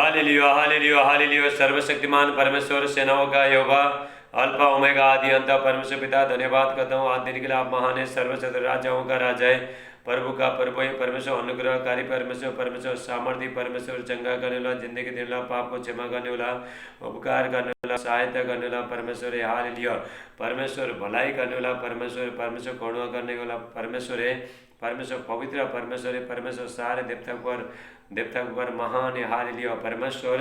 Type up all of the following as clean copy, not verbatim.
Hallelujah hallelujah hallelujah. सर्वशक्तिमान परमेश्वर, सेनाओं का यहोवा, अल्फा ओमेगा आदि अंत परमेश्वर पिता, धन्यवाद करता हूँ आज दिन के लिए। आप महान है, सर्वशक्ति राजाओं का राजा है, प्रभु का प्रभु है परमेश्वर, अनुग्रहकारी परमेश्वर, परमेश्वर सामर्थ्य परमेश्वर, चंगा करने वाला, जिंदगी देने वाला, पाप को क्षमा करने वाला, उपकार करने वाला, सहायता करने वाला परमेश्वर है। हालेलुया। परमेश्वर भलाई करने वाला परमेश्वर, परमेश्वर करुणा करने वाला परमेश्वर है, परमेश्वर पवित्र परमेश्वर है, परमेश्वर सारे देवता पर महान है। हालेलुया। परमेश्वर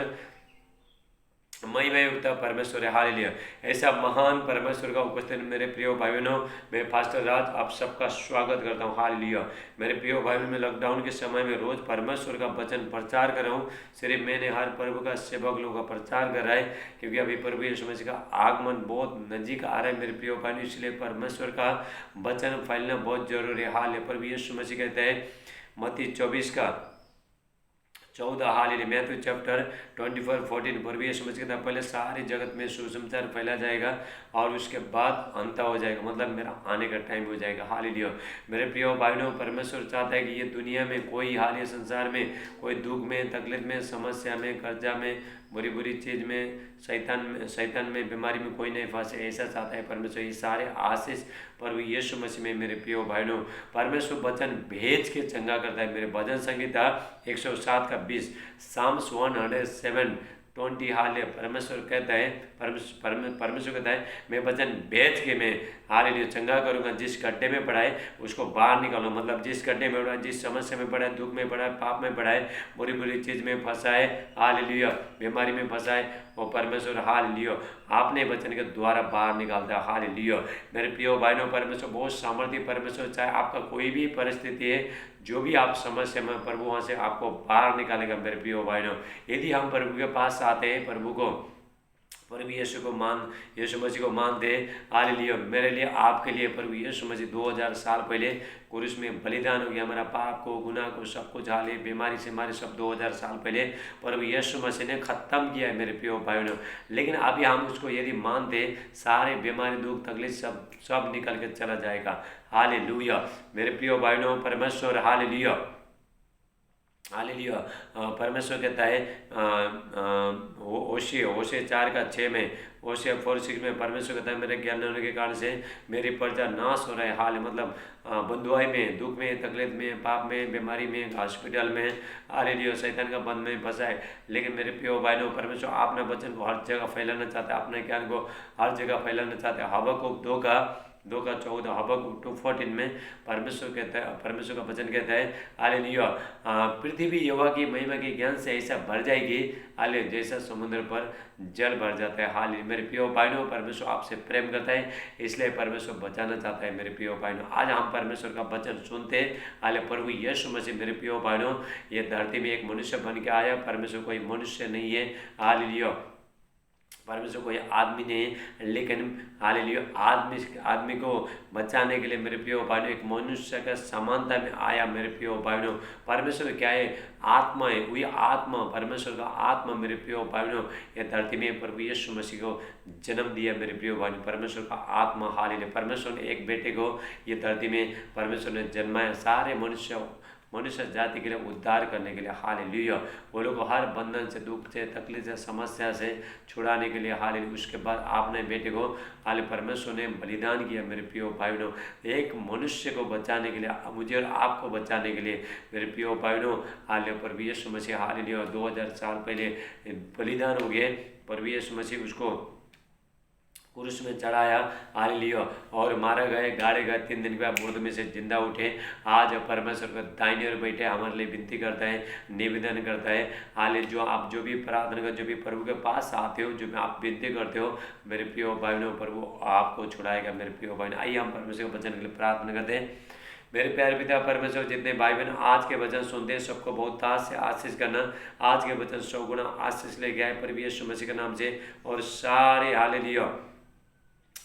महिमा परमेश्वर है। हालेलुया। ऐसा महान परमेश्वर का उपस्थित मेरे प्रिय भाई बहनों, मैं पास्टर राज आप सबका स्वागत करता हूँ। हालेलुया। मेरे प्रिय भाई बहनों, मैं लॉकडाउन के समय में रोज परमेश्वर का वचन प्रचार कर रहा हूँ। सिर्फ मैंने हर प्रभु का सेवक लोगों का प्रचार कर रहा है, क्योंकि अभी प्रभु यीशु मसीह का आगमन बहुत नजीक आ रहा है मेरे प्रिय भाई, इसलिए परमेश्वर का वचन फैलना बहुत जरूरी है। हाल प्रभु यीशु मसीह कहते हैं मत्ती 24:14, हालेलुया। मैथ्यू चैप्टर 24:14, प्रभु यीशु मसीह कहता है पहले सारे जगत में सुसमाचार फैला जाएगा और उसके बाद अंत हो जाएगा, मतलब मेरा आने का टाइम हो जाएगा। हालेलुया। मेरे प्रिय भाइयों, परमेश्वर चाहता है कि ये दुनिया में कोई हाल, ये संसार में कोई दुख में, तकलीफ में, समस्या में, कर्जा में, बुरी बुरी चीज़ में, शैतान में, बीमारी में कोई नहीं फंसे, ऐसा चाहता है परमेश्वर। ये सारे आशीष प्रभु यीशु मसीह में मेरे प्रिय भाइयों परमेश्वर वचन भेज के चंगा करता है। मेरे भजन संगीता 107:20, साम्स 107:20, हाल परमेश्वर कहता है, परमेश्वर कहता है मैं वचन भेज के मैं हालेलुया चंगा करूँगा। जिस गड्ढे में पड़ा है उसको बाहर निकालो, मतलब जिस गड्ढे में पड़ा है, जिस समस्या में पड़ा है, दुख में पड़ा है, पाप में पड़ा है, बुरी बुरी चीज़ में फंसा है, हालेलुया बीमारी में फंसा है, वो परमेश्वर हालेलुया आपने वचन के द्वारा बाहर निकालता है। हालेलुया। मेरे प्रिय भाइयों, परमेश्वर बहुत सामर्थ्य परमेश्वर, चाहे आपका कोई भी परिस्थिति है, जो भी आप समस्या में, प्रभु वहाँ से आपको बाहर निकालेगा। मेरे प्रिय भाइयों, यदि हम प्रभु के पास आते हैं, प्रभु यीशु मसीह को मानते हैं, हालेलुया। मेरे लिए, आपके लिए प्रभु यीशु मसीह 2000 साल पहले क्रूस में बलिदान हो गया, हमारा पाप को, गुनाह को, सब कुछ, हाले बीमारी से हमारे सब 2000 साल पहले प्रभु यीशु मसीह ने खत्म किया है मेरे प्रिय भाइयों। लेकिन अभी हम उसको यदि मानते, सारे बीमारी, दुख, तकलीफ सब निकल के चला जाएगा। हालेलुया। मेरे प्रिय भाइयों, परमेश्वर हालेलुया हालेलुया। परमेश्वर कहता है होशे 4:6 में, होशे 4:6 में परमेश्वर कहता है मेरे ज्ञान होने के कारण से मेरी प्रजा नाश हो रहा है। हाल मतलब बंधुआई में, दुख में, तकलीफ में, पाप में, बीमारी में, हॉस्पिटल में, हालेलुया शैतान का बंद में फंसा है। लेकिन मेरे प्रिय भाइयों, परमेश्वर अपने वचन को हर जगह फैलाना चाहता है, अपने ज्ञान को हर जगह फैलाना चाहता है। हबक्कुक 2:14, हबक्कुक 2:14 में परमेश्वर कहता है, परमेश्वर का वचन कहता है हालेलुया पृथ्वी यहोवा की महिमा के ज्ञान से ऐसा भर जाएगी, हालेलुया जैसा समुद्र पर जल भर जाता है। हालेलुया। मेरे प्रिय भाइयों, परमेश्वर आपसे प्रेम करता है, इसलिए परमेश्वर बचाना चाहता है। मेरे प्रिय भाइयों, आज हम परमेश्वर का वचन सुनते हैं। हालेलुया प्रभु यीशु मसीह, मेरे प्रिय भाइयों, ये धरती में एक मनुष्य बन के आया। परमेश्वर कोई मनुष्य नहीं है, हालेलुया परमेश्वर कोई आदमी नहीं है, लेकिन हालेलुया आदमी को बचाने के लिए मेरे प्रिय भाइयों एक मनुष्य का समानता में आया। मेरे प्रिय भाइयों, परमेश्वर क्या है? आत्मा है। वही आत्मा, परमेश्वर का आत्मा मेरे प्रिय भाइयों ये धरती में प्रभु यीशु मसीह को जन्म दिया। मेरे प्रिय भाइयों, परमेश्वर का आत्मा हालेलुया, परमेश्वर ने एक बेटे को ये धरती में परमेश्वर ने जन्माया, सारे मनुष्य जाति के लिए उद्धार करने के लिए। हालेलुया वो लोग को हर बंधन से, दुख से, तकलीफ से, समस्या से छुड़ाने के लिए। हालेलुया उसके बाद आपने बेटे को हाल परमेश्वर ने बलिदान किया। मेरे प्रिय भाइयों, एक मनुष्य को बचाने के लिए, मुझे और आपको बचाने के लिए मेरे प्रिय भाइयों, हाल प्रभु यीशु मसीह हालेलुया 2000 साल पहले बलिदान हो गए। प्रभु यीशु मसीह उसको क्रूस में चढ़ाया, हालेलुया और मारा गए, गाड़े गए, 3 दिन के बाद मुर्दों में से जिंदा उठे। आज परमेश्वर का दाहिने ओर बैठे हमारे लिए विनती करता है, निवेदन करता है। हालेलुया जो आप जो भी प्रार्थना कर, जो भी प्रभु के पास आते हो, जो भी आप विनती करते हो, मेरे प्रिय भाइयों प्रभु आपको छुड़ाएगा। मेरे प्रिय भाइयों, आइए हम परमेश्वर के वचन के लिए प्रार्थना करते हैं। मेरे प्यारे पिता परमेश्वर, जितने भाई बहन आज के वचन सुनते हैं, सबको बहुत ताज से आशीष करना। आज के वचन 100 गुना आशीष ले गया है प्रभु यीशु मसीह के नाम से। और सारे हालेलुया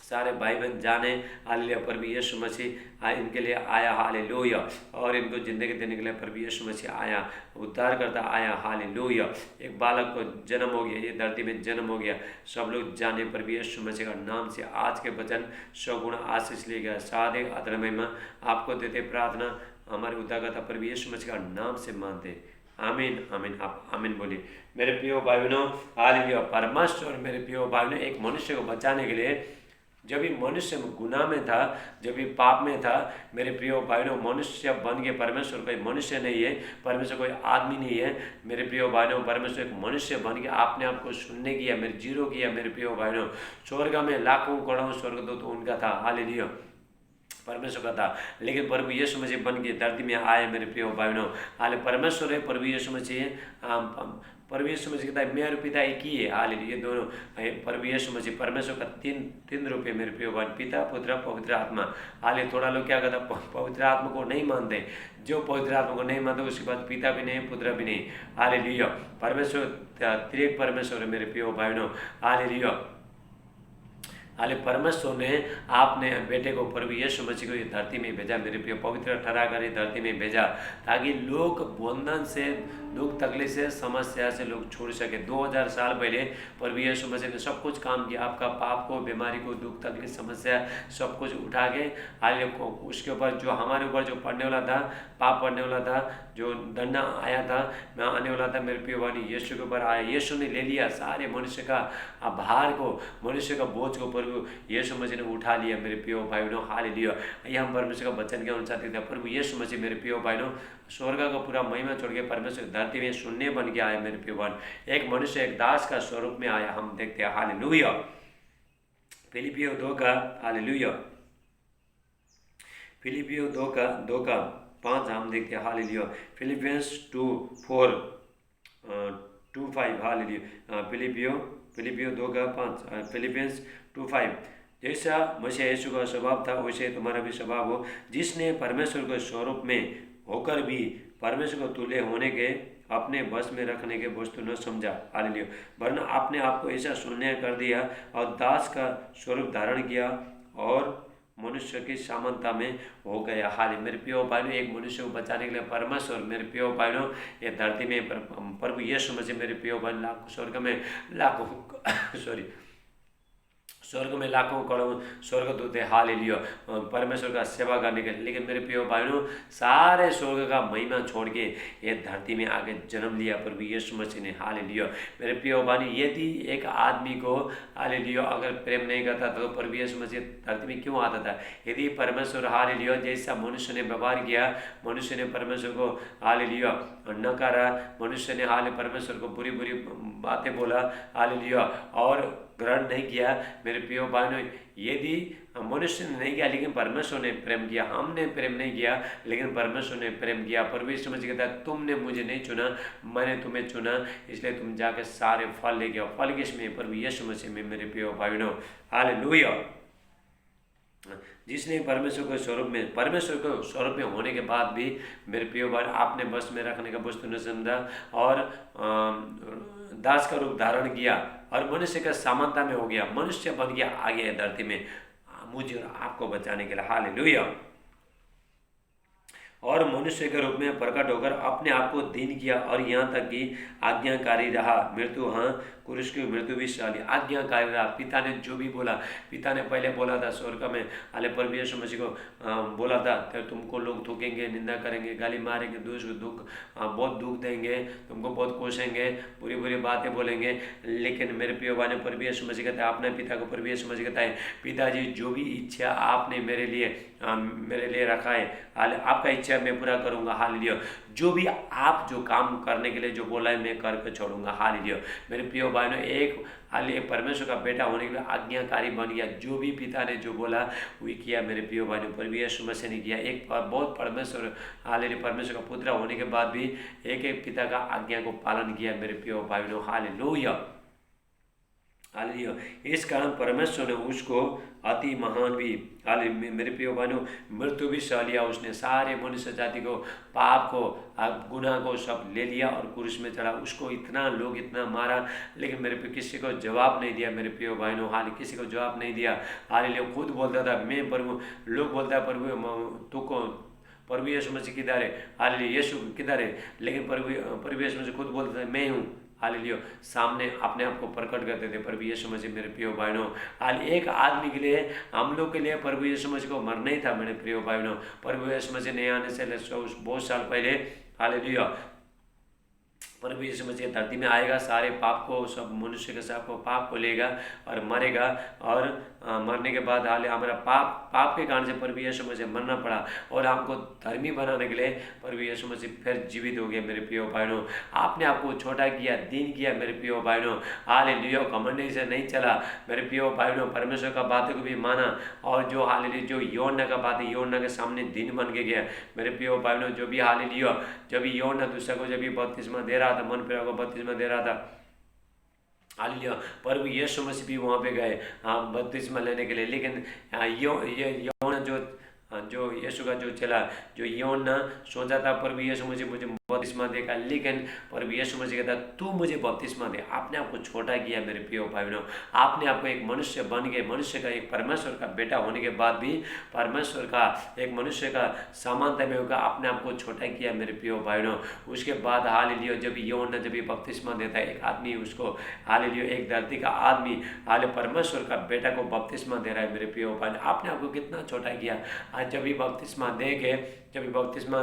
सारे भाई बहन जाने हालेलुया प्रभु यीशु मसीह इनके लिए आया, हालेलुया और इनको जिंदगी देने के लिए प्रभु यीशु मसीह आया, उद्धार करता आया। हालेलुया एक बालक को जन्म हो गया, ये धरती में जन्म हो गया। सब लोग जाने प्रभु यीशु मसीह का नाम से आज के वचन 100 गुना आशीष ले गया। सादे आदर महिमा आपको देते, प्रार्थना हमारे उद्धारकर्ता प्रभु यीशु मसीह का नाम से मानते, आमीन आमीन, आप आमीन बोलिए। मेरे प्रिय भाई बहनों, हालेलुया। परमेश्वर मेरे प्रिय भाई बहनों एक मनुष्य को बचाने के लिए, जब भी मनुष्य गुनाह में था, जब भी पाप में था, मेरे प्रिय भाई बहनों मनुष्य बन के, परमेश्वर कोई मनुष्य नहीं है, परमेश्वर कोई आदमी नहीं है, मेरे प्रिय भाई बहनों परमेश्वर एक मनुष्य बन के आपने आपको सुनने किया, मेरे जीरो किया मेरे प्रिय भाई बहनों। स्वर्ग में लाखों करोड़ों स्वर्गदूत उनका था, हालेलुया, परमेश्वर का था, लेकिन प्रभु यीशु मसीह बन के धरती में आए मेरे प्रिय भाई बहनों। हाल परमेश्वर है, प्रभु यीशु मसीह प्रभु यीशु मसीह कहता है मैं और पिता एक ही है, हालेलुया। ये दोनों प्रभु यीशु मसीह परमेश्वर का तीन रूप है मेरे प्रिय भाई, पिता पुत्र पवित्र आत्मा। हाल थोड़ा लोग क्या कहता पवित्र आत्मा को नहीं मानते, जो पवित्र आत्मा को नहीं मानते उसके बाद पिता भी नहीं पुत्र भी नहीं, हालेलुया। परमेश्वर त्रिएक परमेश्वर है मेरे प्रिय भाई बहनों, हालेलुया। हाले परमेश्वर ने आपने बेटे को प्रभु यीशु मसीह को ये धरती में भेजा, मेरे प्रिय पवित्र ठहरा कर ये धरती में भेजा, ताकि लोग बंधन से, दुख तकलीफ से, समस्या से लोग छोड़ सके। 2000 साल पहले प्रभु यीशु मसीह ने सब कुछ काम किया, आपका पाप को, बीमारी को, दुख तकलीफ समस्या सब कुछ उठा के हाले को उसके ऊपर जो हमारे ऊपर जो पड़ने वाला था, पाप पड़ने वाला था, जो दंड आया था, मैं आने वाला था, मेरे प्रिय भाई यीशु के ऊपर आया। यीशु ने ले लिया सारे मनुष्य का भार को, मनुष्य का बोझ को प्रभु यीशु मसीह ने उठा लिया मेरे प्रिय भाई बहनों, हालेलुया। ये हम परमेश्वर का वचन के अनुसार देखते हैं, प्रभु यीशु मसीह मेरे प्रिय भाई बहनों स्वर्ग का पूरा महिमा छोड़ के परमेश्वर धरती में शून्य बन के आए मेरे प्रिय बहन, एक मनुष्य एक दास का स्वरूप में आया, हम देखते हैं, हालेलुया। फिलिपियों 2 का, हालेलुया, फिलिपियों 2 का 5 हम देखते हैं, हालेलुया। Philippians 2:4 2:5, hallelujah. फिलिपियों 2 का 5, फिलिपियंस 2:5। जैसा मसीह यीशु का स्वभाव था वैसे तुम्हारा भी स्वभाव हो, जिसने परमेश्वर के स्वरूप में होकर भी परमेश्वर को तुल्य होने के अपने बस में रखने के वस्तु न समझा, हालेलुया, वरना आपने आपको ऐसा शून्य कर दिया और दास का स्वरूप धारण किया और मनुष्य की समानता में हो गया। हाल मेरे प्रिय भाइयों, एक मनुष्य को बचाने के लिए परमेश्वर मेरे प्रिय भाइयों ये धरती में प्रभु यीशु मसीह मेरे प्रिय भाई लाखों स्वर्ग में लाखों सॉरी स्वर्ग में लाखों करोड़ों स्वर्गदूत है, हालेलुया, परमेश्वर का सेवा करने के। लेकिन मेरे प्रिय भाइयों सारे स्वर्ग का महिमा छोड़ के ये धरती में आके जन्म लिया प्रभु यीशु मसीह ने, हालेलुया। मेरे प्रिय भाई यदि एक आदमी को, हालेलुया, अगर प्रेम नहीं करता तो प्रभु यीशु मसीह धरती में क्यों आता था? यदि परमेश्वर, हालेलुया, जैसा मनुष्य ने व्यवहार किया, मनुष्य ने परमेश्वर को, हालेलुया, नकारा, मनुष्य ने हाल परमेश्वर को बुरी बुरी बातें बोला, हालेलुया, और ग्रहण नहीं किया। मेरे प्रिय भाइयों यदि मनुष्य ने नहीं किया लेकिन परमेश्वर ने प्रेम किया, हमने प्रेम नहीं किया लेकिन परमेश्वर ने प्रेम किया। प्रभु यीशु मसीह कहता है तुमने मुझे नहीं चुना, मैंने तुम्हें चुना, इसलिए तुम जाके सारे फल लेके आओ। फल किसमें? प्रभु यीशु मसीह में मेरे प्रिय भाइयों, हालेलुया। जिसने परमेश्वर के स्वरूप में, परमेश्वर के स्वरूप में होने के बाद भी मेरे प्रिय भाई आपने बस में रखने का वस्तु न समझा और दास का रूप धारण किया और मनुष्य का समानता में हो गया, मनुष्य बन गया, आ गया धरती में मुझे और आपको बचाने के लिए, हालेलुया। और मनुष्य के रूप में प्रकट होकर अपने आप को दीन किया और यहाँ तक कि आज्ञाकारी रहा, मृत्यु, हाँ, क्रूस की मृत्यु भी सही, आज्ञाकारी रहा। पिता ने जो भी बोला, पिता ने पहले बोला था स्वर्ग में, हाले प्रभु यीशु मसीह को बोला था तो तुमको लोग थूकेंगे, निंदा करेंगे, गाली मारेंगे, दुख बहुत दुख देंगे, तुमको बहुत कोसेंगे, बुरी बुरी बातें बोलेंगे। लेकिन मेरे प्रिय भाई ने प्रभु यीशु मसीह कहता है, अपने पिता को प्रभु यीशु मसीह कहता है, पिताजी जो भी इच्छा आपने मेरे लिए रखा है, हाल आपका इच्छा मैं पूरा करूँगा, हालेलुया। जो भी आप जो काम करने के लिए जो बोला है मैं करके छोड़ूंगा, हालेलुया। मेरे प्रिय भाइयों एक हाल परमेश्वर का बेटा होने के लिए आज्ञाकारी बन गया, जो भी पिता ने जो बोला वही किया। मेरे प्रिय भाइयों प्रभु यीशु मसीह ने किया। एक बहुत परमेश्वर, हालेलुया, परमेश्वर का पुत्र होने के बाद भी एक एक पिता का आज्ञा को पालन किया मेरे प्रिय भाइयों, हालेलुया, हालेलुया। इस कारण परमेश्वर ने उसको अति महान भी, हालेलुया, मेरे प्रिय भाइयों मृत्यु भी सह लिया उसने, सारे मनुष्य जाति को, पाप को, गुनाह को सब ले लिया और क्रूस में चढ़ा। उसको इतना लोग इतना मारा लेकिन मेरे पे किसी को जवाब नहीं दिया मेरे प्रिय भाइयों, हाल किसी को जवाब नहीं दिया, हालेलुया। खुद बोलता था मैं प्रभु, लोग बोलता है प्रभु तू को, प्रभु यीशु मसीह किधर है, हालेलुया, यीशु किधर है, लेकिन प्रभु यीशु मसीह खुद बोलता था मैं हूँ, हालेलुया, सामने अपने आप को प्रकट करते थे प्रभु यीशु मसीह। मेरे प्रिय भाइयों हाल एक आदमी के लिए, हम लोग के लिए प्रभु यीशु मसीह को मरना ही था मेरे प्रिय भाइयों। प्रभु यीशु मसीह ने आने से बहुत साल पहले, हालेलुया, प्रभु यीशु मसीह धरती में आएगा, सारे पाप को, सब मनुष्य के सब को पाप को लेगा और मरेगा, और मरने के बाद हाल हमारा पाप के कारण से प्रभु यीशु मसीह मरना पड़ा, और हमको धर्मी बनाने के लिए प्रभु यीशु मसीह फिर जीवित हो गए मेरे प्रिय भाइयों। आपने आपको छोटा किया, दीन किया मेरे प्रिय भाइयों। हालेलुया, घमंड से नहीं चला मेरे प्रिय भाइयों, परमेश्वर का बातों को भी माना, और जो हालेलुया जो यूहन्ना का बात है, यूहन्ना के सामने दिन बन के गया मेरे प्रिय भाइयों। जो भी हालेलुया, जब भी यूहन्ना दूसरे को जब भी बपतिस्मा दे रहा था, मन प्रिय को बपतिस्मा दे रहा था, हालेलुया, प्रभु यीशु मसीह भी वहाँ पे गए बपतिस्मा लेने के लिए। लेकिन यूहन्ना जो यीशु का जो चला, जो यूहन्ना सोचा था प्रभु यीशु मसीह मुझे बपतिस्मा देगा, लेकिन प्रभु यीशु मसीह कहता तू मुझे बपतिस्मा दे। आपने आपको छोटा किया मेरे प्रिय भाइयों। आपने आपको एक मनुष्य बन के, मनुष्य का एक परमेश्वर का बेटा होने के बाद भी परमेश्वर का एक मनुष्य का समानता में होगा, आपने आपको छोटा किया मेरे प्रिय भाइयों। उसके बाद हालेलुया, जब यूहन्ना जब बपतिस्मा देता है, एक आदमी उसको हालेलुया, एक धरती का आदमी हाले परमेश्वर का बेटा को बपतिस्मा दे रहा है मेरे प्रिय भाइयों। आपने आपको कितना छोटा किया। आज जब भी बपतिस्मा देंगे, जब भी बपतिस्मा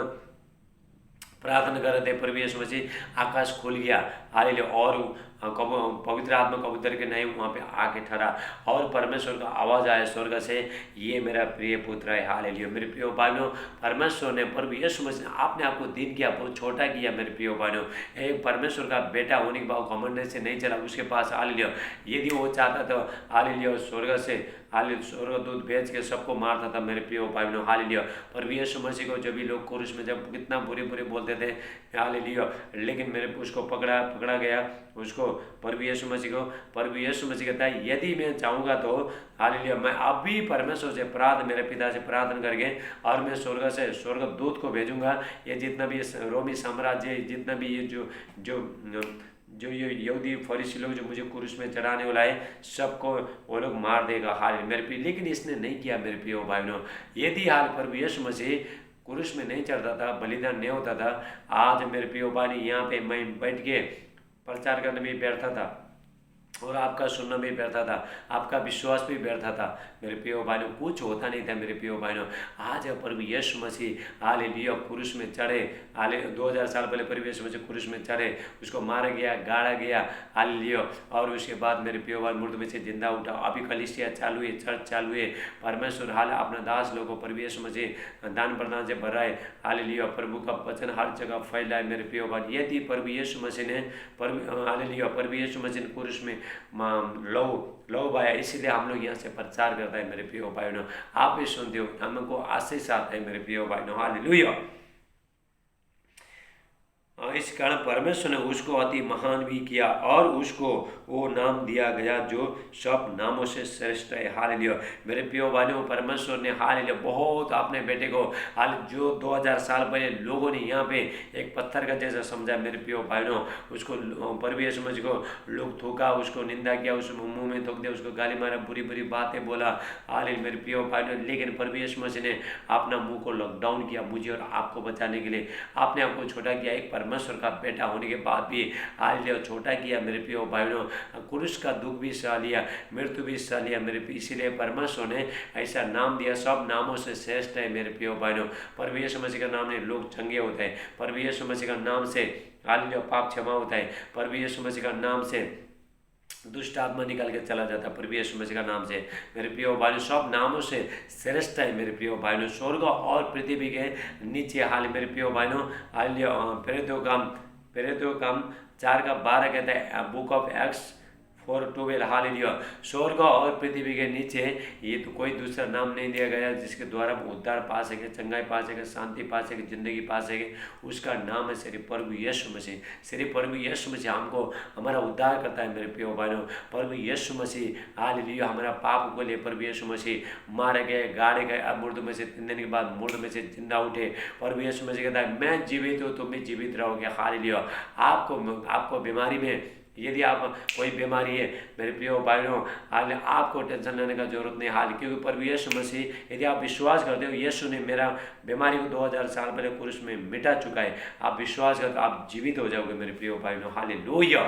प्रार्थना कर रहे थे, प्रभु यीशु मसीह आकाश खुल गया, हालेलुया, और पवित्र आत्मा कबूतर के नहीं वहाँ पे आके ठहरा, और परमेश्वर का आवाज़ आया स्वर्ग से, ये मेरा प्रिय पुत्र है। हालेलुया मेरे प्रिय भाइयों, परमेश्वर ने, प्रभु यीशु मसीह ने आपने आपको दीन किया, बहुत छोटा किया मेरे प्रिय भाइयों। एक परमेश्वर का बेटा होने के बाद घमंड से नहीं चला उसके पास। हालेलुया, यदि वो चाहता था हालेलुया स्वर्ग से हालेलुया स्वर्गदूत भेज के सबको मारता था मेरे प्रिय भाइयों। हालेलुया, प्रभु यीशु मसीह को जब भी लोग क्रूस में जब कितना बुरे बुरे बोलते थे, हालेलुया, लेकिन मेरे उसको पकड़ा गया, उसको प्रभु यीशु मसीह को, प्रभु यीशु मसीह कहता है यदि मैं चाहूँगा तो हालेलुया मैं अभी परमेश्वर से प्रार्थना, मेरे पिता से प्रार्थना करके, और मैं स्वर्ग से स्वर्गदूत को भेजूंगा। ये जितना भी रोमी साम्राज्य, जितना भी ये जो ये यहूदी फरीसी लोग जो मुझे क्रूस में चढ़ाने वाला है, सबको वो लोग मार देगा। हाल मेरे प्रिय, लेकिन इसने नहीं किया मेरे प्रिय भाइयों। यदि हाल प्रभु यीशु मसीह क्रूस में नहीं चढ़ता था, बलिदान नहीं होता था, आज मेरे प्रिय भाई यहाँ पे मैं बैठ के प्रचार करने में बैठा था, और आपका सुनना भी व्यर्था था, आपका विश्वास भी व्यर्था था मेरे प्रिय भाइयों, कुछ होता नहीं था मेरे प्रिय भाइयों। आज प्रभु यीशु मसीह हालेलुया क्रूस में चढ़े, 2000 साल पहले प्रभु यीशु मसीह क्रूस में चढ़े, उसको मारा गया, गाड़ा गया, हालेलुया, और उसके बाद मेरे प्रिय भाई मुर्दों में से जिंदा उठा। अभी कलीसिया चालू है, चर्च चालू है, परमेश्वर हाल अपना दास लोगों को प्रभु यीशु मसीह दान प्रदान से भरा है। हालेलुया, प्रभु का वचन हर जगह फैला है मेरे प्रिय भाई। यदि प्रभु यीशु मसीह ने हालेलुया प्रभु यीशु मसीह ने क्रूस में लौ भाई, इसीलिए हम लोग यहाँ से प्रचार करते हैं मेरे प्रिय भाइयों। आप भी सुनते हो, हमको आशीष आता है मेरे प्रिय भाइयों। हालेलुया, इस कारण परमेश्वर ने उसको अति महान भी किया, और उसको वो नाम दिया गया जो सब नामों से श्रेष्ठ है। हालेलुया मेरे प्रिय भाइयों, परमेश्वर ने हालेलुया बहुत अपने बेटे को हाल जो 2000 साल पहले लोगों ने यहाँ पे एक पत्थर का जैसा समझा मेरे प्रिय भाइयों, उसको प्रभु यीशु मसीह को लोग थूका, उसको निंदा किया, उसको मुंह में थूक दिया, उसको गाली मारा, बुरी बुरी बातें बोला। हालेलुया मेरे प्रिय भाइयों, लेकिन प्रभु यीशु मसीह ने अपना मुंह को लॉकडाउन किया मुझे और आपको बचाने के लिए। आपने आपको छोटा किया, एक परमेश्वर का बेटा होने के बाद भी हालेलुया छोटा किया मेरे प्रिय भाइयों। क्रूस का दुख भी सह लिया, मृत्यु भी सह लिया मेरे, इसीलिए परमेश्वर ने ऐसा नाम दिया, सब नामों से श्रेष्ठ है मेरे प्रिय भाइयों। प्रभु यीशु मसीह का नाम ने लोग चंगे होते हैं, प्रभु यीशु मसीह का नाम से हालेलुया पाप क्षमा होता है, प्रभु यीशु मसीह का नाम से दुष्ट आत्मा निकाल के चला जाता है, प्रभु यीशु मसीह का नाम से मेरे प्रिय भाइयों। सब नामों से श्रेष्ठ है मेरे प्रिय भाइयों, स्वर्ग और पृथ्वी के नीचे। हाल मेरे प्रिय भाइयों हालेलुया प्रेरितों काम 4:12 कहता है, बुक ऑफ एक्ट्स 4:12 हालेलुया, स्वर्ग और पृथ्वी के नीचे ये तो कोई दूसरा नाम नहीं दिया गया जिसके द्वारा हम उद्धार पा सके, चंगाई पा सके, शांति पा सके, जिंदगी पा सके। उसका नाम है श्री प्रभु यीशु मसीह। श्री प्रभु यीशु मसीह हमको हमारा उद्धार करता है मेरे प्रिय भाइयों। प्रभु यीशु मसीह हालेलुया हमारा पाप को लिए प्रभु यीशु मसीह मारे गए, गाड़े गए, अब मुर्दों में से 3 दिन के बाद मुर्दों में से जिंदा उठे। प्रभु यीशु मसीह कहता है मैं जीवित हूँ, तुम भी जीवित रहोगे। हालेलुया आपको बीमारी में यदि आप कोई बीमारी है मेरे प्रिय भाइयों, हाल आपको टेंशन लेने का जरूरत नहीं। हाल क्योंकि प्रभु यीशु मसीह, यदि आप विश्वास करते हो यीशु ने मेरा बीमारी को 2000 साल पहले क्रूस में मिटा चुका है, आप विश्वास करते हो आप जीवित हो जाओगे मेरे प्रिय भाइयों। हालेलुया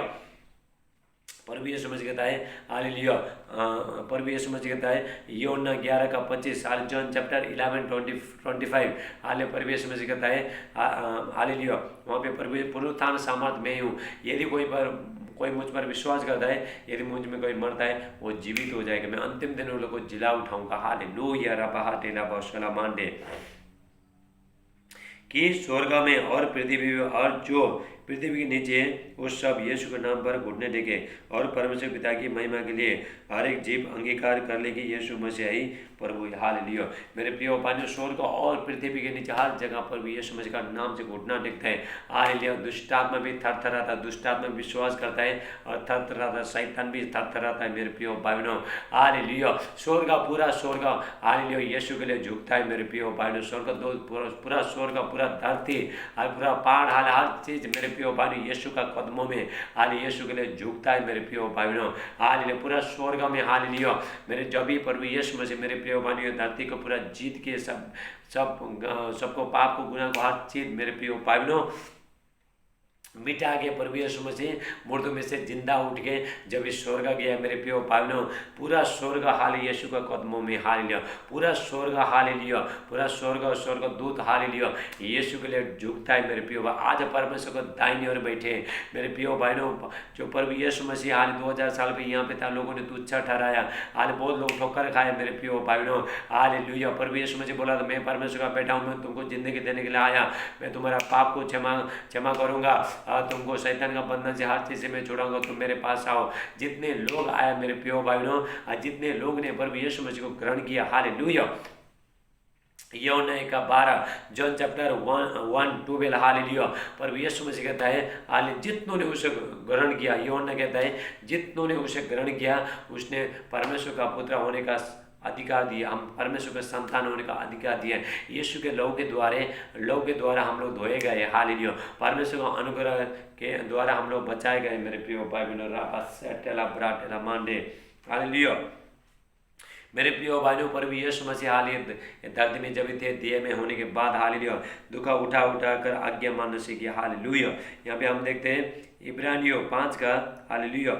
प्रभु यीशु मसीह कहता है हालेलुया। प्रभु यीशु मसीह कहता है यूहन्ना 11:25, जॉन चैप्टर 11:25, हाले प्रभु यीशु मसीह कहता है हालेलुया। वहाँ पे प्रभु पुनरुत्थान सामर्थ मैं हूँ, यदि कोई मुझ पर विश्वास करता है, यदि मुझ में कोई मरता है वो जीवित हो जाएगा, मैं अंतिम दिन उन लोगों को जिला उठाऊंगा। हालेलुया रबा टेला बशला मांडे कि स्वर्ग में और पृथ्वी में और जो पृथ्वी के नीचे वो सब यीशु के नाम पर घुटने टेके और परमेश्वर पिता की महिमा के लिए हर एक जीव अंगीकार कर ले कि यीशु मसीह ही प्रभु। हालेलुया। मेरे प्रिय भाइयों, स्वर्ग और पृथ्वी के नीचे हर जगह पर भी यीशु मसीह का नाम से घुटना टेकता है। हालेलुया। दुष्टात्मा भी थरथराता, दुष्टात्मा विश्वास करता है और थरथराता, शैतान भी थरथराता है मेरे प्रिय भाइयों। हालेलुया। स्वर्ग पूरा स्वर्ग हालेलुया यीशु के लिए झुकता है मेरे प्रिय भाइयों। स्वर्ग पूरा स्वर्ग, पूरा धरती, पूरा पहाड़, हर चीज मेरे प्रिय भाइयों यीशु का कदमों में यीशु के लिए झुकता है मेरे प्रिय भाइयों। हालेलुया। पूरा स्वर्ग में हालेलुया मेरे जब भी प्रभु यीशु मसीह मेरे प्रिय भाइयों धरती को पूरा जीत के सबको पाप को गुनाह को हर चीज मेरे प्रिय भाइयों मिटा के प्रभु यीशु मसीह मुर्दों में से जिंदा उठ के जब इस स्वर्ग गया मेरे प्रिय भाइयों, पूरा स्वर्ग हाल यीशु का कदमों में हालेलुया। पूरा स्वर्ग हालेलुया, पूरा स्वर्ग दूत हालेलुया यीशु के लिए झुकता है मेरे प्रिय भाई। आज परमेश्वर को दाहिनी ओर बैठे मेरे प्रिय भाइयों, जो प्रभु यीशु मसीह हाल 2000 साल पे यहाँ पे था, लोगों ने तुच्छा ठहराया, हाल बहुत लोग ठोकर खाए मेरे प्रिय भाइयों। हालेलुया। प्रभु यीशु मसीह बोला था मैं परमेश्वर का बेटा हूँ, मैं तुमको जिंदगी देने के लिए आया, मैं तुम्हारा पाप को क्षमा करूँगा, तुमको शैतान का बंधन से हर चीज से मैं छुड़ाऊंगा, तुम मेरे पास आओ। जितने लोग आए मेरे प्रिय भाइयों, जितने लोग ने प्रभु यीशु मसीह को ग्रहण किया, हालेलुया। यूहन्ना 1:12, जॉन चैप्टर 1:12, हालेलुया। प्रभु यीशु मसीह कहता है हाले जितनों ने उसे ग्रहण किया, यूहन्ना कहता है जितनों ने उसे ग्रहण किया उसने परमेश्वर का पुत्र होने का अधिकार दिया, हम परमेश्वर के संतान होने का अधिकार दिया। यीशु के लहू के द्वारा हम लोग धोए गए, हालेलुया। परमेश्वर का अनुग्रह के द्वारा हम लोग बचाए गए मेरे प्रिय भाई बहनों। मांडे हालेलुया। मेरे प्रिय भाइयों, प्रभु यीशु मसीह हालेलुया धरती में जब थे, देह में होने के बाद हालेलुया दुख उठा कर आज्ञा मानने सीखी, हालेलुया। यहाँ पे हम देखते हैं इब्रानियों 5 का हालेलुया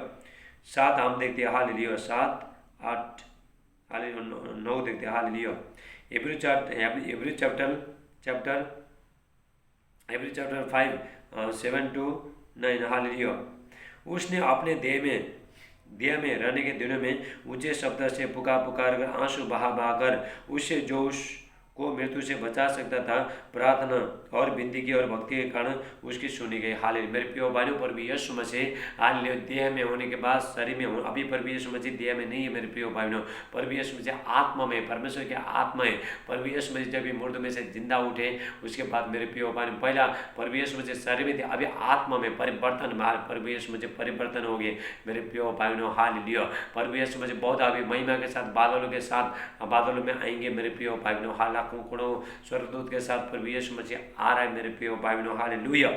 7 हम देखते हैं, हालेलुया 7, 8, हालेलुया 9 देखते हैं, हालेलुया। Hebrew chapter 5 7-9, hallelujah. उसने अपने देह में रहने के दिनों में ऊंचे शब्द से पुकार कर आंसू बहा कर उससे जो उसको मृत्यु से बचा सकता था प्रार्थना और विनती की और भक्ति के कारण उसकी सुनी गई, हालेलुया। मेरे प्रिय भाइयों, प्रभु यीशु मसीह हालेलुया देह में होने के बाद शरीर में अभी प्रभु यीशु मसीह देह में नहीं है मेरे प्रिय भाइयों। प्रभु यीशु मसीह आत्मा में, परमेश्वर की आत्मा है। प्रभु यीशु मसीह जब मुर्दों में से जिंदा उठे उसके बाद मेरे प्रिय भाइयों, पहला प्रभु यीशु मसीह शरीर में थे, अभी आत्मा में परिवर्तन, प्रभु यीशु मसीह परिवर्तन हो गए मेरे प्रिय भाइयों, हालेलुया। प्रभु यीशु मसीह बहुत अभी महिमा के साथ बादलों में आएंगे मेरे प्रिय भाइयों, लाखों करोड़ों स्वर्गदूत के साथ प्रभु यीशु मसीह आ रहा है मेरे प्रिय भाइयों, हालेलुया।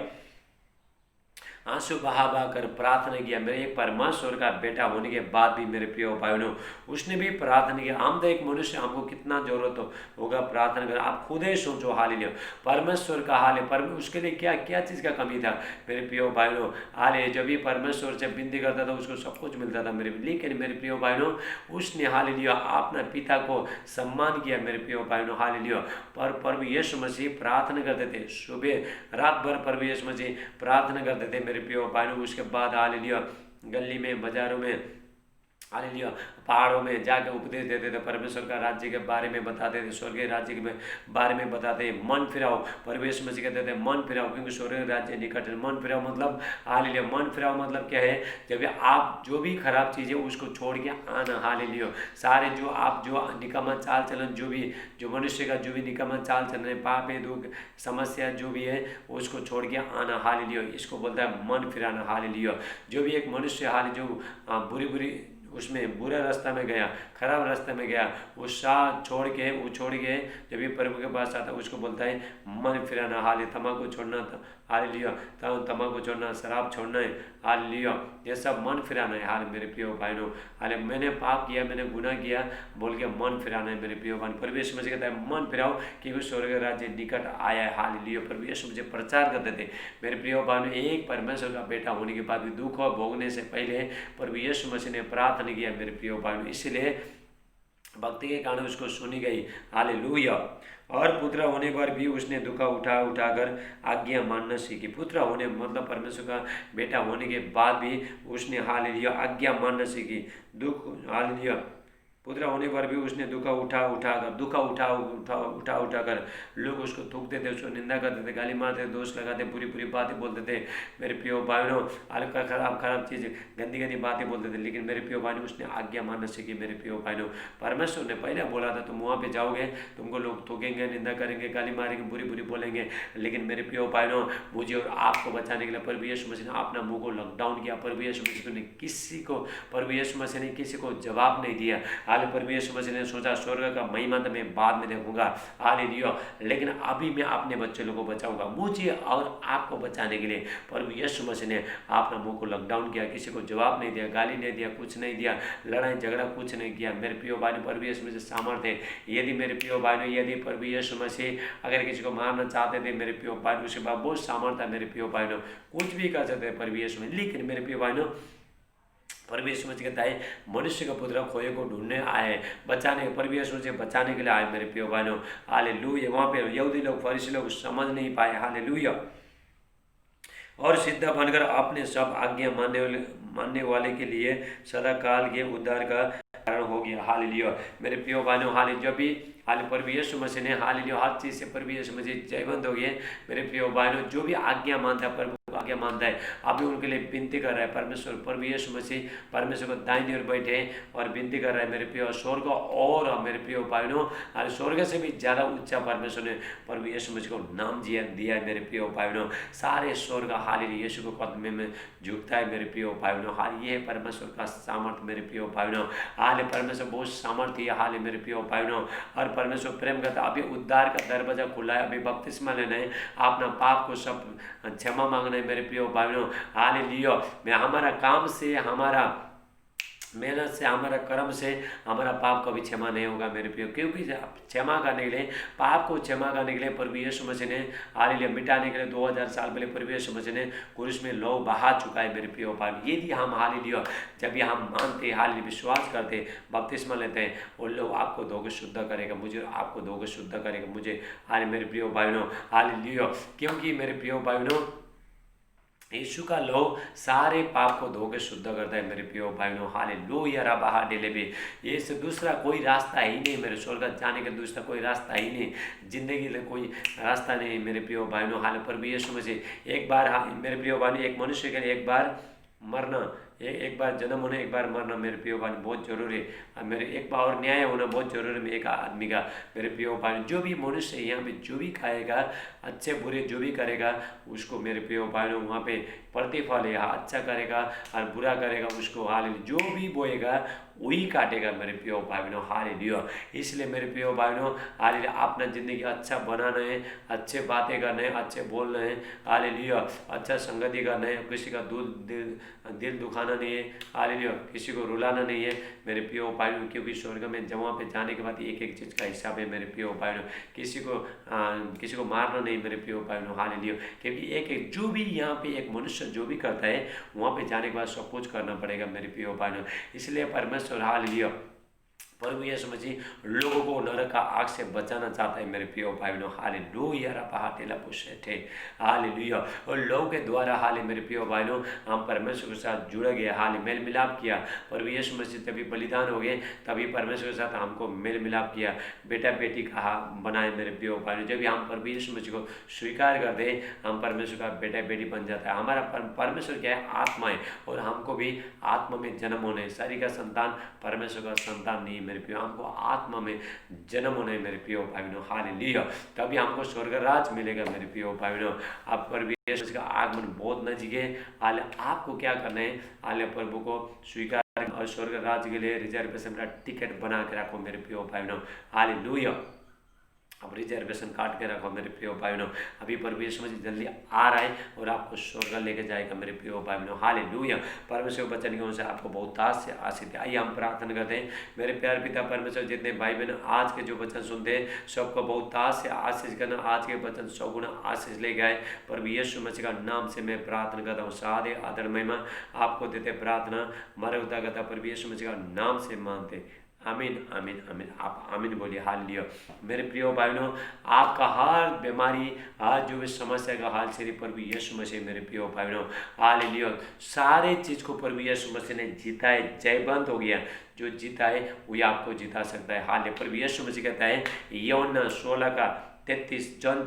आंसू बहा कर प्रार्थना किया मेरे एक परमेश्वर का बेटा होने के बाद भी मेरे प्रिय भाइयों उसने भी प्रार्थना किया। हम तो एक मनुष्य, हमको कितना जरूरत होगा प्रार्थना कर, आप खुद ही सोचो, हालेलुया। परमेश्वर का हाल है, उसके लिए क्या क्या चीज़ का कमी था मेरे प्रिय भाइयों, हालेलुया। जब भी परमेश्वर से विनती करता था उसको सब कुछ मिलता था लेकिन मेरे प्रिय भाइयों उसने हालेलुया अपना पिता को सम्मान किया मेरे प्रिय भाइयों, हालेलुया। पर प्रभु यीशु मसीह प्रार्थना करते थे, सुबह रात भर प्रभु यीशु मसीह प्रार्थना करते थे मेरे प्रिय भाइयों। उसके बाद हालेलुया गली में, बाजारों में, हालेलुया पहाड़ों में जाकर उपदेश देते थे, परमेश्वर का राज्य के बारे में बताते थे, स्वर्गीय राज्य के बारे में बताते, मन फिराओ। प्रभु यीशु मसीह कहते थे मन फिराओ क्योंकि स्वर्गीय राज्य निकट है। मन फिराओ मतलब हालेलुया, मन फिराओ मतलब क्या है, जब आप जो भी खराब चीज़ है उसको छोड़ के आना, हालेलुया। सारे जो निकम्मा चाल चलन, जो मनुष्य का जो भी निकम्मा चाल चलन है, पाप है, दुख समस्या जो भी है उसको छोड़ के आना, हालेलुया। इसको बोलता है मन फिराना, हालेलुया। जो भी एक मनुष्य जो बुरी उसमें बुरा रास्ता में गया, खराब रास्ते में गया, वो छोड़ के जब ये प्रभु के पास आता है उसको बोलता है मन फिराना, हाल तम्बाकू छोड़ना, हाल लिया तम्बाकू छोड़ना, शराब छोड़ना है, हाल लिया, ये सब मन फिराना है। हाल मेरे प्रिय भाइयों, हाल मैंने पाप किया, मैंने गुनाह किया बोल के मन फिराना है मेरे प्रिय भाई। प्रभु यीशु मसीह कहता है मन फिराओ क्योंकि स्वर्ग राज्य निकट आया है। हाल लिया, प्रभु यीशु मुझे प्रचार करते थे मेरे प्रिय भाइयों। एक परमेश्वर का बेटा होने के बाद भी दुख और भोगने से पहले प्रभु यीशु मसीह ने प्रार्थना किया मेरे प्रिय भाइयों, इसलिए भक्ति के कारण उसको सुनी गई। हालेलुया। और पुत्र होने पर भी उसने दुख उठाकर आज्ञा मानना सीखी। पुत्र होने मतलब परमेश्वर का बेटा होने के बाद भी उसने हालेलुया आज्ञा मानना सीखी। दुख हालेलुया पुत्र होने पर भी उसने दुख उठा कर लोग उसको थूकते थे, उसको निंदा करते थे, गाली मारते थे, दोष लगाते, बुरी बातें बोलते थे मेरे प्रिय भाइयों। हल्का खराब चीज़, गंदी बातें बोलते थे। लेकिन मेरे प्रिय भाइयों उसने आज्ञा मानना सीखी मेरे प्रिय भाइयों। परमेश्वर ने पहले बोला था तुम वहाँ पे जाओगे, तुमको लोग थूकेंगे, निंदा करेंगे, गाली मारेंगे, बुरी बोलेंगे। लेकिन मेरे प्रिय भाइयों मुझे और आपको बचाने के लिए प्रभु यीशु मसीह ने अपना मुँह को लॉकडाउन किया। प्रभु यीशु मसीह ने किसी को जवाब नहीं दिया। हाल प्रभु यीशु मसीह ने सोचा स्वर्ग का महिमा तो मैं बाद में देखूंगा, हालेलुया, लेकिन अभी मैं अपने बच्चे लोगों को बचाऊंगा। मुझे और आपको बचाने के लिए प्रभु यीशु मसीह ने अपना मुंह को लॉकडाउन किया, किसी को जवाब नहीं दिया, गाली नहीं दिया, कुछ नहीं दिया, लड़ाई झगड़ा कुछ नहीं किया। मेरे प्रिय भाई प्रभु यीशु मसीह सामर्थ्य, यदि मेरे प्रिय भाई यदि प्रभु यीशु मसीह अगर किसी को मारना चाहते थे मेरे प्रिय भाई, उसके बाद बहुत सामर्थ्य मेरे प्रिय भाई कुछ भी कर सकते प्रभु यीशु मसीह। लेकिन मेरे प्रिय भाई प्रभु यीशु मसीह कहता है मनुष्य का पुत्र खोए को ढूंढने आए, बचाने, प्रभु यीशु मसीह बचाने के लिए आए मेरे प्रिय भाइयों। हालेलुया। वहाँ पे यहूदी लोग, फरीसी लोग समझ नहीं पाए, हालेलुया, और सिद्ध बनकर अपने सब आज्ञा मानने वाले के लिए सदा काल के उद्धार का कारण हो गया। हालेलुया। मेरे प्रिय भाइयों, हालेलुया, जब भी प्रभु यीशु मसीह ने हालेलुया हर चीज़ से प्रभु यीशु मसीह जयवंत हो गए मेरे प्रिय भाइयों। जो भी आज्ञा मानता है प्रभु आज्ञा मानता है, अभी उनके लिए विनती कर रहा है परमेश्वर। प्रभु यीशु मसीह परमेश्वर को दाहिनी ओर बैठे और विनती कर रहा है मेरे प्रिय स्वर्ग और मेरे प्रिय भाइयों स्वर्ग से भी ज़्यादा ऊंचा परमेश्वर ने प्रभु यीशु मसीह को नाम दिया है मेरे प्रिय भाइयों। सारे स्वर्ग हालेलुया यीशु को कदम में झुकता है मेरे प्रिय भाइयों। हाल ये है परमेश्वर का सामर्थ्य मेरे प्रिय भाइयों। हाल परमेश्वर बहुत सामर्थ्य है, हाल मेरे प्रिय भाइयों। और परमेश्वर प्रेम करता, अभी उद्धार का दरवाजा खुला है, अभी बपतिस्मा लेना है, अपना पाप को सब क्षमा मांगना है मेरे प्रिय भाइयों। हालेलुया। मैं हमारा काम से, हमारा मेहनत से, हमारा कर्म से हमारा पाप कभी क्षमा नहीं होगा मेरे प्रिय, क्योंकि क्षमा करने के लिए, पाप को क्षमा करने के लिए प्रभु यीशु मसीह ने हालेलुया मिटाने के लिए 2000 साल पहले प्रभु यीशु मसीह ने क्रूस में लहू बहा चुका है मेरे प्रिय भाई। यदि हम हालेलुया जब भी हम मानते, हालेलुया विश्वास करते, बपतिस्मा लेते हैं, वो लोग आपको धोखे शुद्ध करेगा, मुझे आपको धोखे शुद्ध करेगा, मुझे हाल मेरे प्रिय भाइयों। हालेलुया। क्योंकि मेरे प्रिय भाइयों यीशु का लहू सारे पाप को धो के शुद्ध करता है मेरे प्रिय भाइयों। हालेलुया। रबा डेले भी ये से दूसरा कोई रास्ता ही नहीं मेरे स्वर्ग जाने का, दूसरा कोई रास्ता ही नहीं, जिंदगी के लिए कोई रास्ता नहीं मेरे प्रिय भाइयों। हाल प्रभु यीशु मसीह एक बार मेरे प्रिय भाइयों एक मनुष्य के लिए एक बार मरना, एक बार जन्म होना, एक बार मरना मेरे प्रिय भाई बहुत जरूरी है। मेरे एक बार और न्याय होना बहुत जरूरी है एक आदमी का मेरे प्रिय भाई। जो भी मनुष्य यहाँ पे जो भी खाएगा, अच्छे बुरे जो भी करेगा उसको मेरे प्रिय भाई वहाँ पे प्रतिफल है, अच्छा करेगा और बुरा करेगा उसको हालेलुया जो भी बोएगा वही काटेगा मेरे प्रिय भाई बहनों। हालेलुया। इसलिए मेरे प्रिय भाई बहनों हालेलुया अपना ज़िंदगी अच्छा बनाना है, अच्छे बातें करना है, अच्छे बोलना है, हालेलुया अच्छा संगति करना है, किसी का दिल दुखाना नहीं है, हालेलुया किसी को रुलाना नहीं है मेरे प्रिय भाई बहनों। क्योंकि स्वर्ग में जहाँ पे जाने के बाद एक एक चीज़ का हिसाब है मेरे प्रिय भाई बहनों। किसी को मारना नहीं मेरे प्रिय भाई बहनों। हालेलुया। क्योंकि एक जो भी यहाँ पे एक मनुष्य जो भी करता है वहाँ पे जाने के बाद सब कुछ करना पड़ेगा मेरे प्रिय भाई बहनों। इसलिए परमेश्वर हालेलुया प्रभु यीशु मसीह लोगों को नरक का आग से बचाना चाहता है मेरे प्रिय भाई बहनों। हालेलुया रपाटेला पुष्टे हालेलुया। और लोगों के द्वारा हाले मेरे प्रिय भाई बहनों हम परमेश्वर के साथ जुड़ गए, हाले मेल मिलाप किया। प्रभु यीशु मसीह तभी बलिदान हो गए, तभी परमेश्वर के साथ हमको मेल मिलाप किया, बेटा बेटी कहा बनाए मेरे प्रिय भाई बहनों। जब भी हम प्रभु यीशु मसीह को स्वीकार करते हैं हम परमेश्वर का बेटा बेटी बन जाता है। हमारा परमेश्वर क्या है? आत्मा है, और हमको भी आत्मा में जन्म होना है। शरीर का संतान परमेश्वर का संतान नहीं मेरे प्रिय, हमको आत्मा में जन्म होना है मेरे प्रिय भाई बहनों। हालेलुया। तभी हमको स्वर्ग राज मिलेगा मेरे प्रिय भाई बहनों। आप पर यीशु का आगमन बहुत नजदीक है। हाल आपको क्या करना है? हाल प्रभु को स्वीकार और स्वर्ग राज्य के लिए रिजर्वेशन का टिकट बना के रखो मेरे प्रिय भाई बहनों। हालेलुया। अब रिजर्वेशन काट के रखो मेरे प्रिय भाई बहनों। अभी प्रभु यीशु मसीह जल्दी आ रहा है और आपको स्वर्ग लेके जाएगा मेरे प्रिय भाई बहनों। हालेलुया। परमेश्वर वचन की ओर से आपको बहुत से आशीष है। आइए हम प्रार्थना करते हैं। मेरे प्यारे पिता परमेश्वर, जितने भाई बहन आज के जो वचन सुनते हैं सबको बहुत से आशीष करना, आज के वचन सौगुना आशीष ले गए प्रभु यीशु मसीह का नाम से मैं प्रार्थना करता हूँ। सारे आदर महिमा आपको देते प्रार्थना हमारे उदा करता प्रभु यीशु मसीह का नाम से मानते। आमीन आमीन आमीन। आप आमीन बोलिए। हालेलुया। मेरे प्रिय भाई बहनों, आपका हर बीमारी, हर जो भी समस्या का हाल श्री प्रभु यीशु मसीह मेरे प्रिय भाई बहनों। हालेलुया। सारे चीज को प्रभु यीशु मसीह ने जीता है, जयवंत हो गया। जो जीता है वही आपको जिता सकता है। हाल प्रभु यीशु मसीह कहता है यूहन्ना 16:33 जॉन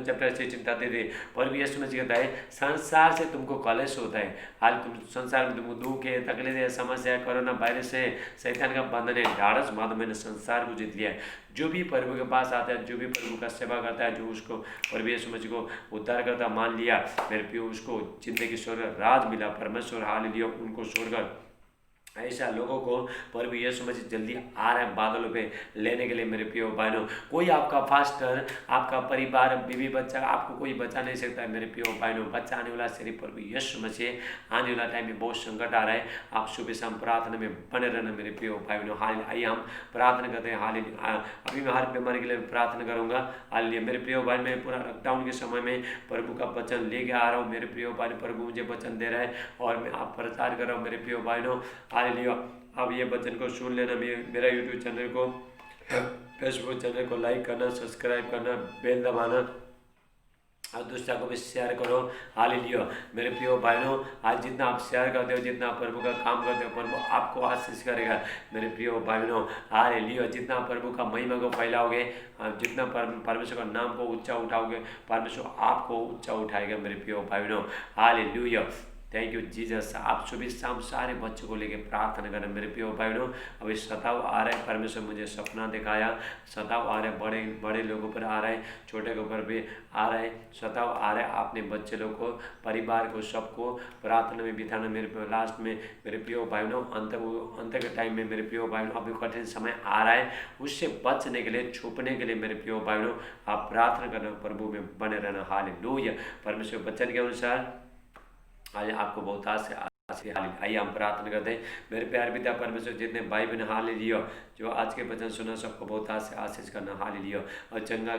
चैप्टर से चिंता दे दे। प्रभु यीशु मसीह कहता है संसार से तुमको कलेश होता है। हाल तुम संसार में तुमको दुख है, तकलीफ है, समस्या है, कोरोना वायरस है, शैतान का बंधन है। ढाढ़स मानो मैंने संसार को जीत लिया है। जो भी प्रभु के पास आता है, जो भी प्रभु का सेवा करता है, जो उसको प्रभु यीशु मसीह को उद्धार करता मान लिया मेरे प्रिय, उसको जिंदगी स्वर्ग राज मिला। परमेश्वर हालेलुया उनको स्वर्ग ऐसा लोगों को प्रभु यीशु मसीह जल्दी आ रहे हैं बादलों पे लेने के लिए मेरे प्रिय भाइयों। कोई आपका फास्टर, आपका परिवार, बीवी बच्चा, आपको कोई बचा नहीं सकता है मेरे प्रिय भाइयों। बच्चा आने वाला सिर्फ प्रभु यीशु मसीह। आने वाला टाइम में बहुत संकट आ रहा है। आप सुबह शाम प्रार्थना में बने रहना मेरे प्रिय भाइयों। हाल आइए हम प्रार्थना करते हैं। हाल अभी मैं हर बीमारी के लिए प्रार्थना करूँगा। हाल मेरे प्रिय भाई, मैं पूरा लॉकडाउन के समय में प्रभु का वचन लेके आ रहा हूँ मेरे प्रिय भाई। प्रभु मुझे वचन दे रहा है और मैं आप प्रचार कर रहा हूँ मेरे प्रिय भाइयों। हालेलुया। अब ये वचन को सुन लेना। मेरा यूट्यूब चैनल को, फेसबुक चैनल को लाइक करना, सब्सक्राइब करना, बेल दबाना और दूसरा को भी शेयर करो। हालेलुया। मेरे प्रिय भाइयों, आज जितना आप शेयर करते हो, जितना प्रभु का काम करते हो, प्रभु आपको आशीष करेगा मेरे प्रिय भाइयों। हालेलुया। जितना प्रभु का महिमा को फैलाओगे, जितना परमेश्वर का नाम को ऊंचा उठाओगे, परमेश्वर आपको ऊंचा उठाएगा मेरे प्रिय भाइयों। हालेलुया। Thank you Jesus. आप सुबह शाम सारे बच्चों को लेके प्रार्थना करें मेरे प्रिय भाइयों। अभी सताव आ रहा है, परमेश्वर मुझे सपना दिखाया। सताव आ रहा है, बड़े बड़े लोगों पर आ रहा है, छोटे के ऊपर भी आ रहा है। सताव आ रहा है अपने बच्चे लोग को, परिवार को, सबको प्रार्थना में बिताना मेरे लास्ट में मेरे प्रिय भाइयों। अंत के टाइम में मेरे प्रिय भाइयों अभी कठिन समय आ रहा है, उससे बचने के लिए, छुपने के लिए मेरे प्रिय भाइयों आप प्रार्थना करना, प्रभु में बने रहना। हालेलुया। परमेश्वर वचन के अनुसार आज आपको बहुत आइए हम प्रार्थना करते हैं। मेरे प्यारे पिता परमेश्वर, जितने भाई बहन हालेलुया जो आज के वचन सुना, सबको बहुत आशीष करना। हालेलुया। और चंगा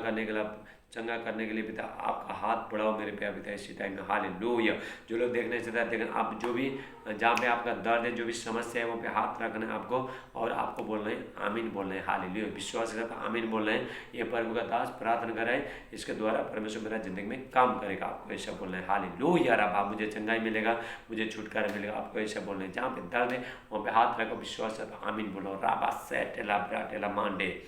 करने के लिए पिता आपका हाथ बढ़ाओ मेरे प्यारे पिता इसी टाइम में। हालेलुया। जो लोग देखने से देखें, आप जो भी जहाँ पे आपका दर्द है, जो भी समस्या है, वो पे हाथ रखना है आपको और आपको बोलना है आमीन बोलना है। हालेलुया। विश्वास के साथ आमीन बोलना है। ये प्रभु का दास प्रार्थना कर रहा है, इसके द्वारा परमेश्वर मेरा जिंदगी में काम करेगा। आपको ऐसा बोलना है। हालेलुया। रब मुझे चंगाई मिलेगा, मुझे छुटकारा मिलेगा। आपको ऐसा बोलना है। जहाँ पे दर्द है वहाँ पे हाथ रखो, विश्वास के साथ आमीन बोलो। राबा से टेला मांडे।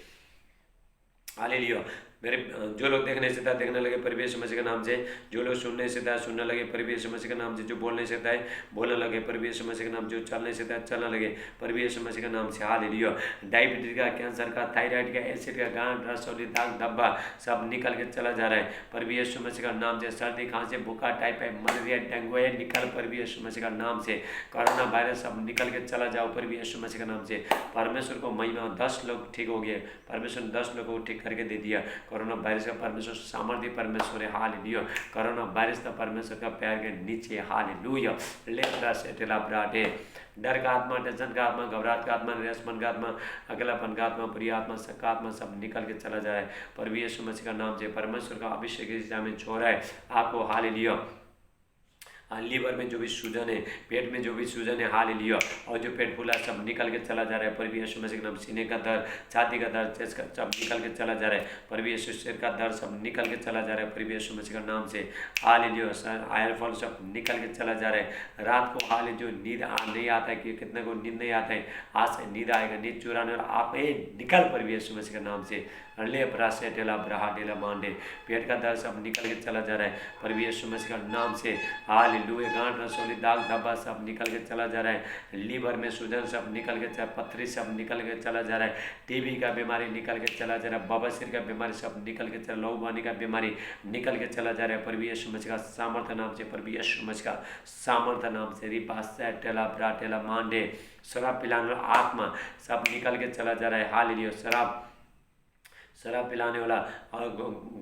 हालेलुया। मेरे जो लोग देखने से था देखने लगे प्रभु यीशु मसीह के नाम से, जो लोग सुनने से था सुनने लगे प्रभु यीशु मसीह के नाम से, जो बोलने से था बोलने लगे प्रभु यीशु मसीह के नाम, जो चलने से था चलने लगे प्रभु यीशु मसीह के नाम से। हालेलुया। डायबिटीज का, कैंसर का, थायराइड का, एसिड का, गांठ, रसौली, दाग धब्बा सब निकल के चला जा रहा है प्रभु यीशु मसीह का नाम से। सर्दी, खांसी, बुखार, टाइफाइड, मलेरिया, डेंगू है निकल प्रभु यीशु मसीह का नाम से। कोरोना वायरस सब निकल के चला जाओ प्रभु यीशु मसीह के नाम से। परमेश्वर को महिमा। 10 लोग ठीक हो गए, परमेश्वर ने 10 लोगों को ठीक करके दे दिया। कोरोना वायरस का परमेश्वर सामर्थ्य परमेश्वर है। हालेलुया। कोरोना वायरस का परमेश्वर का पैर के नीचे। हालेलुया। लेफ्रा से टेला ब्राडे। डर का आत्मा, टेंशन का आत्मा, घबराहट का आत्मा, निराशपन का आत्मा, अकेलापन का आत्मा, प्रिय आत्मा, शक का आत्मा सब निकल के चला जाए प्रभु यीशु मसीह का नाम से। परमेश्वर का अभिषेक इस दिशा में छोड़ है आपको। हालेलुया। लीवर में जो भी सूजन है, पेट में जो भी सूजन है, हालेलुया, और जो पेट फूला सब निकल के चला जा रहा है प्रभु यीशु मसीह के नाम। सीने का दर्द, छाती का दर्द, चेस्ट का सब निकल के चला जा रहा है प्रभु यीशु। सिर का दर्द सब निकल के चला जा रहा है प्रभु यीशु मसीह का नाम से। हालेलुया। सर आयर फॉल सब निकल के चला जा रहा है। रात को हाल जो नींद नहीं आता है, कि कितने को नींद नहीं आता है, आज से नींद आएगा। नींद चुराने वाला आप निकल प्रभु यीशु मसीह के नाम से। ले ब्रासे टेला ब्राहा टेला मांडे, पेट का दर्द सब निकल के चला जा रहा है प्रभु यीशु मसीह का नाम से। हालेलुया। गांठ रसोली दाग धब्बा सब निकल के चला जा रहा है, लीवर में सूजन सब निकल के, पथरी सब निकल के चला जा रहा है, टीबी का बीमारी निकल के चला जा रहा है, बवासीर का बीमारी सब निकल के चला, लहू बहाने का बीमारी निकल के चला जा रहा है प्रभु यीशु मसीह का सामर्थ्य नाम से, प्रभु यीशु मसीह का सामर्थ्य नाम से। रिपासा टेला ब्रा टेला मांडे, शराब पिलाने वाला आत्मा सब निकल के चला जा रहा है। हालेलुया। शराब पिलाने वाला और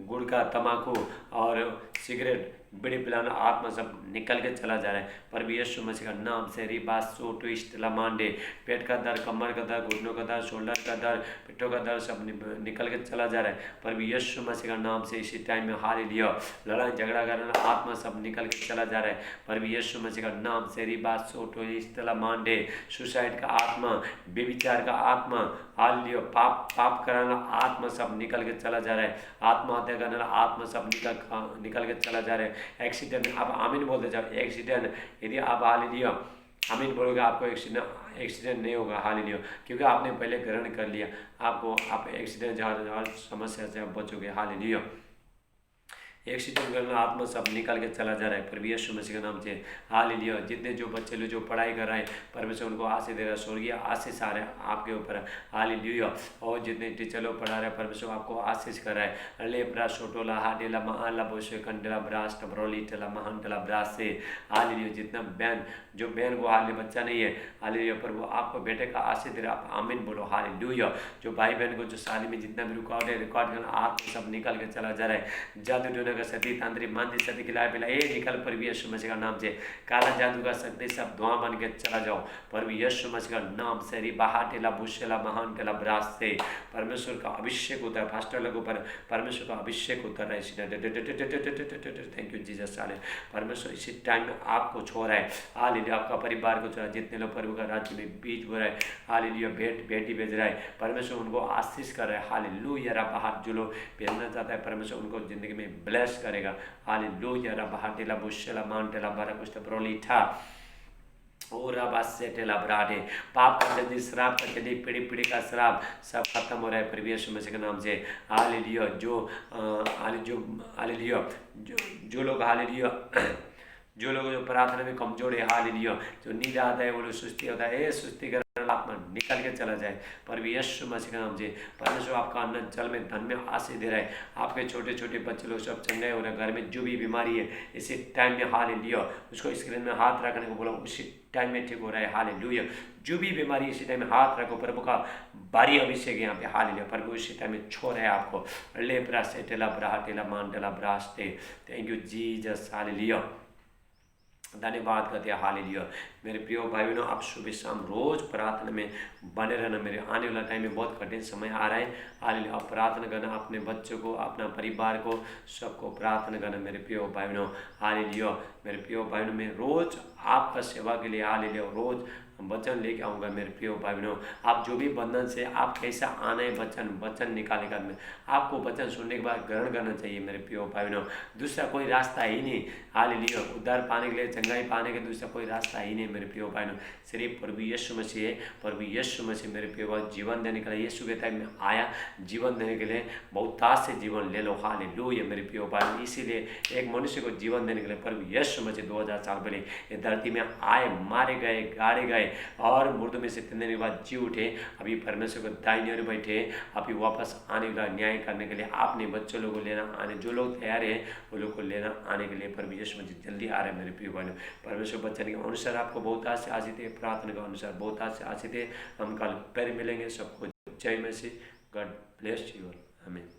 गुड़ का तम्बाकू और सिगरेट बीड़ी पिलाना आत्मा सब निकल के चला जा रहा है प्रभु यीशु मसीह का नाम से। रिबासो ट्विस्ट लमांडे, पेट का दर्द, कमर का दर्द, घुटनों का दर्द, शोल्डर का दर्द, पिट्ठों का दर्द सब निकल के चला जा रहा है प्रभु यीशु मसीह का नाम से। इसी टाइम में हालेलुया। लड़ाई झगड़ा करने वाला आत्मा सब निकल के चला जा रहा है प्रभु यीशु मसीह का नाम से। रिबासो ट्विस्ट लमांडे, सुसाइड का आत्मा, बेविचार का आत्मा, हालेलुया, पाप कराने वाला आत्मा सब निकल के चला जा रहा है, आत्महत्या करने वाला आत्मा सब निकल के चला जा रहा है। एक्सीडेंट, आप आमीन बोलते जाओ। एक्सीडेंट, यदि आप हालेलुया आमीन बोलोगे आपको एक्सीडेंट नहीं होगा। हालेलुया, क्योंकि आपने पहले ग्रहण कर लिया, आप एक्सीडेंट हर समस्या से आप बचोगे। हालेलुया। एक्सीडेंट करना आत्मा सब निकल के चला जा रहा है प्रभु यीशु मसीह के नाम से। हालेलुया। जितने जो बच्चे लोग जो पढ़ाई कर रहे हैं परमेश्वर उनको आशीष दे रहा है, स्वर्गीय आशीष आ रहा है आपके ऊपर। हालेलुया। और जितने टीचर लोग पढ़ा रहे हैं परमेश्वर आपको आशीष कर रहा है। अले ब्रास छोटोला हाडेला महाला बोशे कंडेला ब्रास टब्रोली टेला महानटेला ब्रास से। हालेलुया। जितना बहन जो बहन को हाल बच्चा नहीं है, हालेलुया, प्रभु आपको बेटे का आशीष दे रहा है, आप आमीन बोलो। हालेलुया। जो भाई बहन को जो शादी में जितना भी रिकॉर्ड करना आत्मा सब निकल के चला जा रहा है। जादू का सती तांत्रिक मांत्रिक सती खिलाया पिलाए निकल प्रभु यीशु मसीह का नाम से। काला जादू का शक्ति सब धुआं बन के चला जाओ प्रभु यीशु मसीह का नाम से। रिबाहा टेला बुशेला महान टेला ब्रास से परमेश्वर का अभिषेक होता है, फास्टर लोगों पर परमेश्वर का अभिषेक होता है। Thank you Jesus. साले परमेश्वर इसी टाइम में आपको छो रहा है। हालेलुया। आपका परिवार को छो रहा है। जितने लोग प्रभु का राज्य में बीज बो रहा है, हालेलुया, बेटी भेज रहा है, परमेश्वर उनको आशीष कर रहा है। हालेलुया। बाहर जो लोग भेजना चाहता है परमेश्वर उनको जिंदगी में ब्लेस करेगा। हालेलुया। रबाहटेला बुशेला मानटेला बाराकुष्ट ब्रोलीठा और टेला ब्राडे, पाप का जल्दी, श्राप का जल्दी, पीढ़ी का श्राप सब खत्म हो रहा है प्रभु यीशु मसीह के नाम से। हालेलुया। जो लोग हालेलुया जो लोग जो प्रार्थना में कमजोर है, हालेलुया, जो नींद आता है वो लोग सुस्ती होता है, सुस्ती कर आत्मा निकल के चला जाए प्रभु यीशु मसीह के नाम से। परमेश्वर आपका अन्न जल में धन में आशीष दे रहा है। आपके छोटे छोटे बच्चे लोग सब चंगे हो रहे हैं। घर में जो भी बीमारी है इसी टाइम में हालेलुया उसको स्क्रीन में हाथ रखने को बोला, उसी टाइम में ठीक हो रहा है। हालेलुया। जो भी बीमारी इसी टाइम में हाथ रखो, प्रभु का भारी अभिषेक है यहाँ पे। हालेलुया। प्रभु इसी टाइम में छो रहा है आपको। ले ब्रास टेला ब्राहा टेला मान टेला ब्रास टे। Thank you Jesus. हालेलुया। धन्यवाद करते हैं। हालेलुया। मेरे प्रिय भाई बहनों, आप सुबह शाम रोज प्रार्थना में बने रहना। मेरे आने वाला टाइम में बहुत कठिन समय आ रहा है। हालेलुया। आप प्रार्थना करना, अपने बच्चों को, अपना परिवार को, सबको प्रार्थना करना मेरे प्रिय भाई बहनों। हालेलुया। मेरे प्रिय भाई बहनों, मैं रोज आपका सेवा के लिए हालेलुया रोज वचन लेके आऊँगा मेरे प्रिय भाई बहनों। आप जो भी बंधन से आप कैसा आना है वचन निकालेगा। आपको वचन सुनने के बाद ग्रहण करना चाहिए मेरे प्रिय भाई बहनों। दूसरा कोई रास्ता ही नहीं। हालेलुया। उद्धार पाने के लिए, चंगाई पाने के दूसरा कोई रास्ता ही नहीं मेरे प्रिय भाई बहनों। सिर्फ प्रभु यीशु मसीह है। प्रभु यीशु मसीह मेरे प्रिय भाई जीवन देने के लिए यीशु के टाइम में आया, जीवन देने के लिए बहुतायत से जीवन ले लो। हालेलुया मेरे प्रिय भाई। इसीलिए एक मनुष्य को जीवन देने के लिए प्रभु यीशु मसीह 2000 साल पहले ये धरती में आए, मारे गए, गाड़े गए और मुर्दों में से 3 दिन के बाद जी उठे। अभी परमेश्वर को दाहिने ओर बैठे, अभी वापस आने का न्याय करने के लिए आपने बच्चों लोगों को लेना आने, जो लोग तैयार हैं वो लोग को लेना आने के लिए प्रभु यीशु मसीह जल्दी आ रहे हैं मेरे प्रिय भाइयों। परमेश्वर वचन के अनुसार आपको बहुतायत से आशीष है, प्रार्थना के अनुसार बहुतायत से आशीष है। हम कल फिर मिलेंगे। सबको जय मसीह। God bless you. आमीन।